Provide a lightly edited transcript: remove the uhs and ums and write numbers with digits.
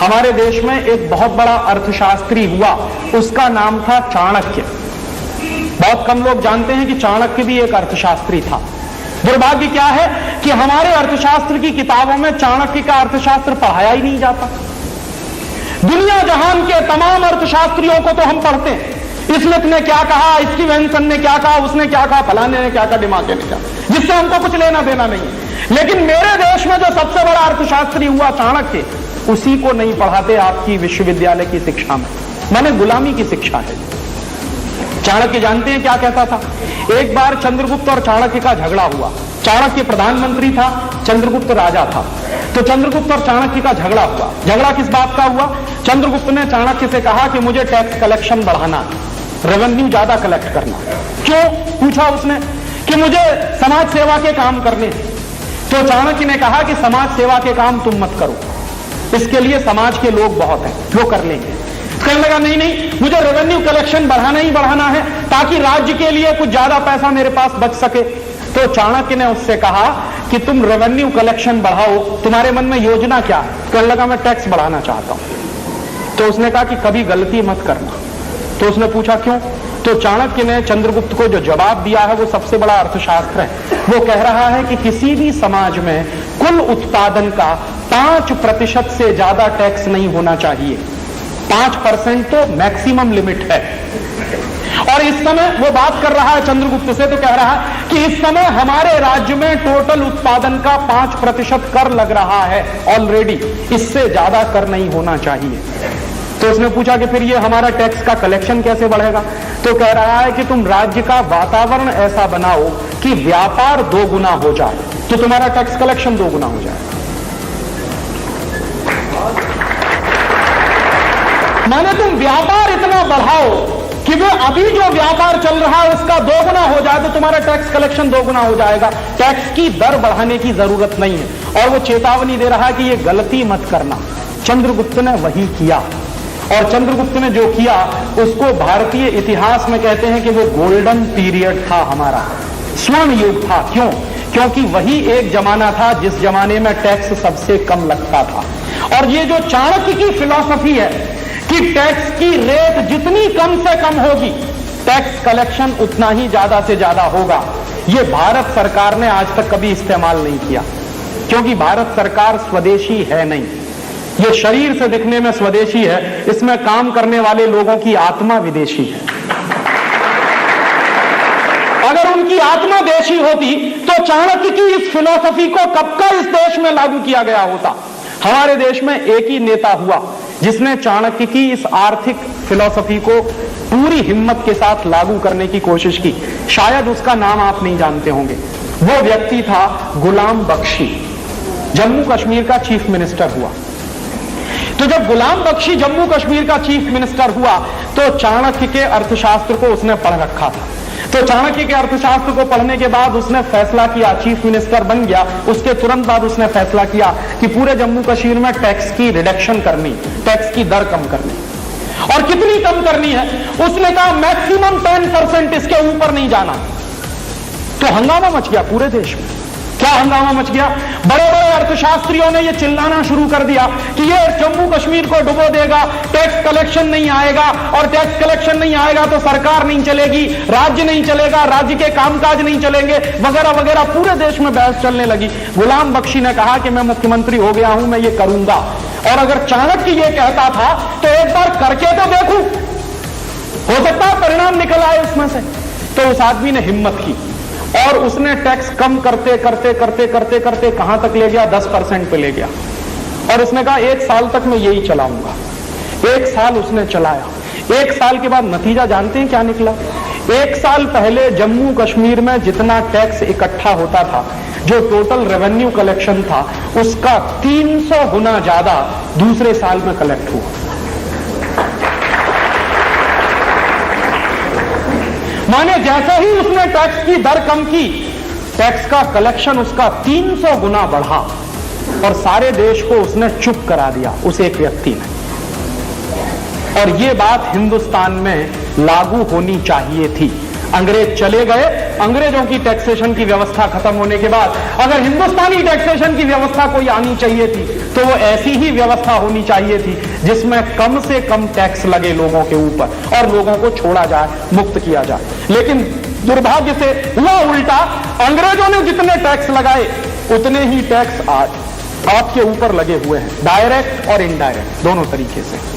हमारे देश में एक बहुत बड़ा अर्थशास्त्री हुआ, उसका नाम था चाणक्य। बहुत कम लोग जानते हैं कि चाणक्य भी एक अर्थशास्त्री था। दुर्भाग्य क्या है कि हमारे अर्थशास्त्र की किताबों में चाणक्य का अर्थशास्त्र पढ़ाया ही नहीं जाता। दुनिया जहान के तमाम अर्थशास्त्रियों को तो हम पढ़ते हैं, स्मिथ ने क्या कहा, स्टीवेंसन ने क्या कहा, उसने क्या कहा, फलाने ने क्या कहा, डिमाके ने क्या, जिससे हमको कुछ लेना देना नहीं। लेकिन मेरे देश में जो सबसे बड़ा अर्थशास्त्री हुआ चाणक्य, उसी को नहीं पढ़ाते आपकी विश्वविद्यालय की शिक्षा में। माने गुलामी की शिक्षा है। चाणक्य जानते हैं क्या कहता था? एक बार चंद्रगुप्त और चाणक्य का झगड़ा हुआ। चाणक्य प्रधानमंत्री था, चंद्रगुप्त राजा था। तो चंद्रगुप्त और चाणक्य का झगड़ा हुआ। झगड़ा किस बात का हुआ? चंद्रगुप्त ने चाणक्य से कहा कि मुझे टैक्स कलेक्शन बढ़ाना, रेवेन्यू ज्यादा कलेक्ट करना। क्यों पूछा उसने? कि मुझे समाज सेवा के काम करने। तो चाणक्य ने कहा कि समाज सेवा के काम तुम मत करो, इसके लिए समाज के लोग बहुत हैं, वो कर लेंगे। कहने लगा नहीं नहीं, मुझे रेवेन्यू कलेक्शन बढ़ाना ही बढ़ाना है ताकि राज्य के लिए कुछ ज्यादा पैसा मेरे पास बच सके। तो चाणक्य ने उससे कहा कि तुम रेवेन्यू कलेक्शन बढ़ाओ, तुम्हारे मन में योजना क्या है? कहने लगा मैं टैक्स बढ़ाना चाहता हूं। तो उसने कहा कि कभी गलती मत करना। तो उसने पूछा क्यों? तो चाणक्य ने चंद्रगुप्त को जो जवाब दिया है वो सबसे बड़ा अर्थशास्त्र है। वो कह रहा है कि किसी भी समाज में कुल उत्पादन का 5% से ज्यादा टैक्स नहीं होना चाहिए। 5% तो मैक्सिमम लिमिट है। और इस समय वो बात कर रहा है चंद्रगुप्त से, तो कह रहा है कि इस समय हमारे राज्य में टोटल उत्पादन का 5% कर लग रहा है ऑलरेडी, इससे ज्यादा कर नहीं होना चाहिए। तो उसने पूछा कि फिर ये हमारा टैक्स का कलेक्शन कैसे बढ़ेगा? तो कह रहा है कि तुम राज्य का वातावरण ऐसा बनाओ कि व्यापार 2 गुना हो जाए, तो तुम्हारा टैक्स कलेक्शन 2 गुना हो जाए। माने तुम व्यापार इतना बढ़ाओ कि वो अभी जो व्यापार चल रहा है उसका 2 गुना हो जाए, तो तुम्हारा टैक्स कलेक्शन 2 गुना हो जाएगा। टैक्स की दर बढ़ाने की जरूरत नहीं है। और वो चेतावनी दे रहा है कि ये गलती मत करना। चंद्रगुप्त ने वही किया, और चंद्रगुप्त ने जो किया उसको भारतीय इतिहास में कहते हैं कि वो गोल्डन पीरियड था, हमारा स्वर्ण युग था। क्यों? क्योंकि वही एक जमाना था जिस जमाने में टैक्स सबसे कम लगता था। और ये जो चाणक्य की फिलॉसफी है कि टैक्स की रेट जितनी कम से कम होगी, टैक्स कलेक्शन उतना ही ज्यादा से ज्यादा होगा, ये भारत सरकार ने आज तक कभी इस्तेमाल नहीं किया। क्योंकि भारत सरकार स्वदेशी है नहीं, ये शरीर से दिखने में स्वदेशी है, इसमें काम करने वाले लोगों की आत्मा विदेशी है। अगर उनकी आत्मा देशी होती तो चाणक्य की इस फिलॉसफी को कब का इस देश में लागू किया गया होता। हमारे देश में एक ही नेता हुआ जिसने चाणक्य की इस आर्थिक फिलॉसफी को पूरी हिम्मत के साथ लागू करने की कोशिश की। शायद उसका नाम आप नहीं जानते होंगे। वो व्यक्ति था गुलाम बख्शी, जम्मू कश्मीर का चीफ मिनिस्टर हुआ। तो जब गुलाम बख्शी जम्मू कश्मीर का चीफ मिनिस्टर हुआ तो चाणक्य के अर्थशास्त्र को उसने पढ़ रखा था। तो चाणक्य के अर्थशास्त्र को पढ़ने के बाद उसने फैसला किया, चीफ मिनिस्टर बन गया, उसके तुरंत बाद उसने फैसला किया कि पूरे जम्मू कश्मीर में टैक्स की रिडक्शन करनी, टैक्स की दर कम करनी। और कितनी कम करनी है? उसने कहा मैक्सिमम 10%, इसके ऊपर नहीं जाना। तो हंगामा मच गया पूरे देश में। क्या हंगामा मच गया? बड़े बड़े अर्थशास्त्रियों ने यह चिल्लाना शुरू कर दिया कि ये जम्मू कश्मीर को डुबो देगा, टैक्स कलेक्शन नहीं आएगा, और टैक्स कलेक्शन नहीं आएगा तो सरकार नहीं चलेगी, राज्य नहीं चलेगा, राज्य के कामकाज नहीं चलेंगे, वगैरह वगैरह। पूरे देश में बहस चलने लगी। गुलाम बख्शी ने कहा कि मैं मुख्यमंत्री हो गया हूं, मैं ये करूंगा, और अगर चाणक्य ये कहता था तो एक बार करके तो देखूं, हो सकता है परिणाम निकल आए उसमें से। तो उस आदमी ने हिम्मत की और उसने टैक्स कम करते करते करते करते करते कहां तक ले गया? 10% पे ले गया। और उसने कहा 1 साल तक मैं यही चलाऊंगा। 1 साल उसने चलाया। 1 साल के बाद नतीजा जानते हैं क्या निकला? 1 साल पहले जम्मू कश्मीर में जितना टैक्स इकट्ठा होता था, जो टोटल रेवेन्यू कलेक्शन था, उसका 300 गुना ज्यादा दूसरे साल में कलेक्ट हुआ। माने जैसे ही उसने टैक्स की दर कम की, टैक्स का कलेक्शन उसका 300 गुना बढ़ा, और सारे देश को उसने चुप करा दिया, उस एक व्यक्ति ने। और ये बात हिंदुस्तान में लागू होनी चाहिए थी। अंग्रेज चले गए, अंग्रेजों की टैक्सेशन की व्यवस्था खत्म होने के बाद अगर हिंदुस्तानी टैक्सेशन की व्यवस्था कोई आनी चाहिए थी तो वो ऐसी ही व्यवस्था होनी चाहिए थी जिसमें कम से कम टैक्स लगे लोगों के ऊपर और लोगों को छोड़ा जाए, मुक्त किया जाए। लेकिन दुर्भाग्य से हुआ उल्टा, अंग्रेजों ने जितने टैक्स लगाए उतने ही टैक्स आज आपके ऊपर लगे हुए हैं, डायरेक्ट और इनडायरेक्ट दोनों तरीके से।